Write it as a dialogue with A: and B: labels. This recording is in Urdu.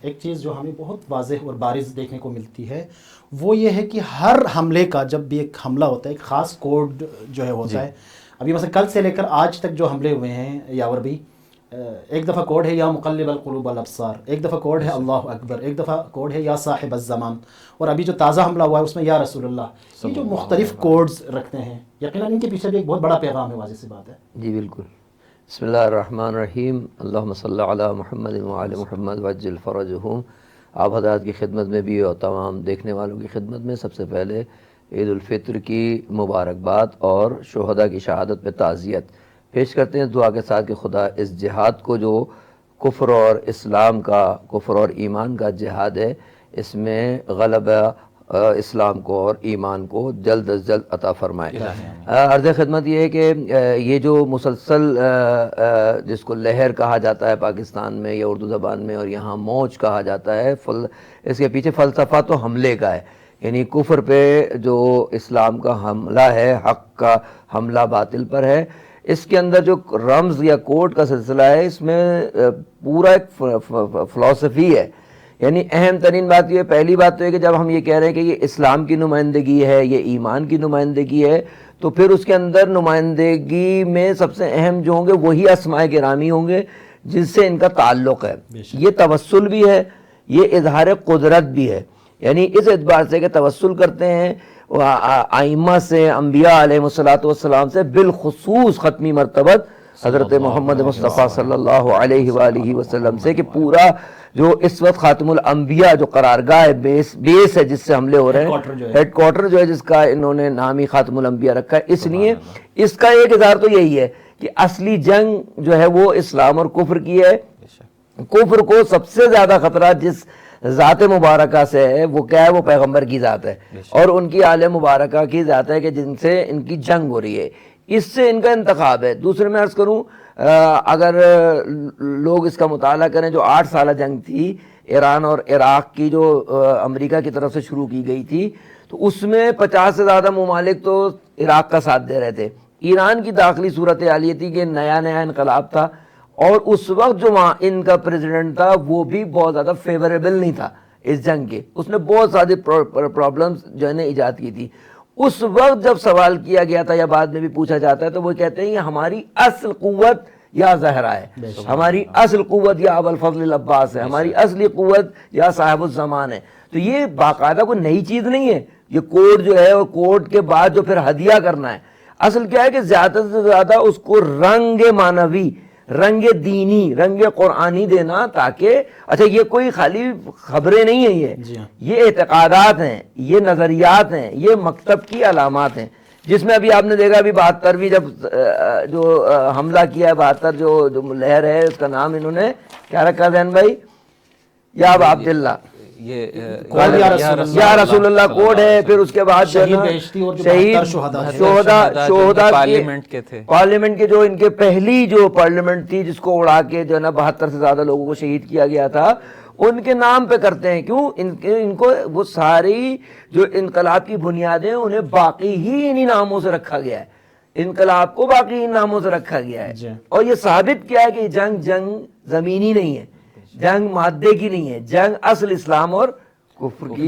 A: ایک چیز جو ہمیں بہت واضح اور بارز دیکھنے کو ملتی ہے وہ یہ ہے کہ ہر حملے کا جب بھی ایک حملہ ہوتا ہے ایک خاص کوڈ جو ہے ہوتا ہے. ابھی مثلا کل سے لے کر آج تک جو حملے ہوئے ہیں یاور بھی، ایک دفعہ کوڈ ہے یا مقلب القلوب والابصار، ایک دفعہ کوڈ ہے اللہ اکبر، ایک دفعہ کوڈ ہے یا صاحب الزمان، اور ابھی جو تازہ حملہ ہوا ہے اس میں یا رسول اللہ. یہ جو مختلف کوڈز رکھتے ہیں یقیناً ان کے پیچھے بھی ایک بہت بڑا پیغام ہے، واضح سی بات ہے.
B: جی بالکل. بسم اللہ الرحمن الرحیم. اللہم صلی علی محمد وعلی محمد وعجل فرجہم. آپ حضرات کی خدمت میں بھی اور تمام دیکھنے والوں کی خدمت میں سب سے پہلے عید الفطر کی مبارکباد اور شہداء کی شہادت پہ تعزیت پیش کرتے ہیں دعا کے ساتھ کہ خدا اس جہاد کو جو کفر اور اسلام کا، کفر اور ایمان کا جہاد ہے، اس میں غلبہ اسلام کو اور ایمان کو جلد از جلد عطا فرمائے. عرض خدمت یہ ہے کہ یہ جو مسلسل جس کو لہر کہا جاتا ہے پاکستان میں یا اردو زبان میں اور یہاں موج کہا جاتا ہے، اس کے پیچھے فلسفہ تو حملے کا ہے. یعنی کفر پہ جو اسلام کا حملہ ہے، حق کا حملہ باطل پر ہے، اس کے اندر جو رمز یا کوڈ کا سلسلہ ہے، اس میں پورا ایک فلسفی ہے. یعنی اہم ترین بات یہ، پہلی بات تو یہ کہ جب ہم یہ کہہ رہے ہیں کہ یہ اسلام کی نمائندگی ہے، یہ ایمان کی نمائندگی ہے، تو پھر اس کے اندر نمائندگی میں سب سے اہم جو ہوں گے وہی اسماء گرامی ہوں گے جس سے ان کا تعلق ہے. یہ توسل بھی ہے، یہ اظہار قدرت بھی ہے. یعنی اس اعتبار سے کہ توسل کرتے ہیں ائمہ سے، انبیاء علیہ السلام سے، بالخصوص ختمی مرتبت حضرت محمد مصطفیٰ صلی اللہ علیہ وآلہ وسلم سے، کہ پورا جو اس وقت خاتم الانبیاء جو قرارگاہ بیس ہے جس سے حملے ہو رہے ہیں، ہیڈ کوارٹر جو ہے جس کا انہوں نے نام ہی خاتم الانبیاء رکھا ہے، اس لیے اس کا ایک اظہار تو یہی ہے کہ اصلی جنگ جو ہے وہ اسلام اور کفر کی ہے. کفر کو سب سے زیادہ خطرہ جس ذات مبارکہ سے ہے وہ کیا ہے؟ وہ پیغمبر کی ذات ہے اور ان کی آل مبارکہ کی ذات ہے کہ جن سے ان کی جنگ ہو رہی ہے، اس سے ان کا انتخاب ہے. دوسرے میں عرض کروں، اگر لوگ اس کا مطالعہ کریں، جو 8 سالہ جنگ تھی ایران اور عراق کی جو امریکہ کی طرف سے شروع کی گئی تھی، تو اس میں 50 سے زیادہ ممالک تو عراق کا ساتھ دے رہے تھے. ایران کی داخلی صورتحال یہ تھی کہ نیا انقلاب تھا اور اس وقت جو وہاں ان کا پریزیڈنٹ تھا وہ بھی بہت زیادہ فیوریبل نہیں تھا اس جنگ کے. اس نے بہت ساری پرابلمز جو ہے نا ایجاد کی تھی. اس وقت جب سوال کیا گیا تھا یا بعد میں بھی پوچھا جاتا ہے تو وہ کہتے ہیں کہ ہماری اصل قوت یا زہرا ہے، ہماری اصل قوت یا ابو الفضل العباس ہے، ہماری اصلی قوت یا صاحب الزمان ہے. تو یہ باقاعدہ کوئی نئی چیز نہیں ہے. یہ کوڈ جو ہے وہ کوڈ کے بعد جو پھر ہدیہ کرنا ہے، اصل کیا ہے کہ زیادہ سے زیادہ اس کو رنگ معنوی، رنگ دینی، رنگ قرآنی دینا، تاکہ اچھا یہ کوئی خالی خبریں نہیں ہیں، یہ اعتقادات ہیں، یہ نظریات ہیں، یہ مکتب کی علامات ہیں. جس میں ابھی آپ نے دیکھا ابھی 72ویں جب جو حملہ کیا ہے، 72 جو لہر ہے، اس کا نام انہوں نے کیا رکھا ذہن بھائی؟ یا ابا عبداللہ، یا رسول اللہ کوڈ ہے. پھر اس کے بعد شہید شہداء
C: پارلیمنٹ کے تھے،
B: پارلیمنٹ کے جو ان کے پہلی جو پارلیمنٹ تھی جس کو اڑا کے جو ہے نا 72 سے زیادہ لوگوں کو شہید کیا گیا تھا، ان کے نام پہ کرتے ہیں. کیوں؟ ان کو وہ ساری جو انقلاب کی بنیادیں انہیں باقی ہی انہی ناموں سے رکھا گیا ہے. انقلاب کو باقی ان ناموں سے رکھا گیا ہے. اور یہ ثابت کیا ہے کہ جنگ زمینی نہیں ہے، جنگ مادے کی نہیں ہے، جنگ اصل اسلام اور کفر کی.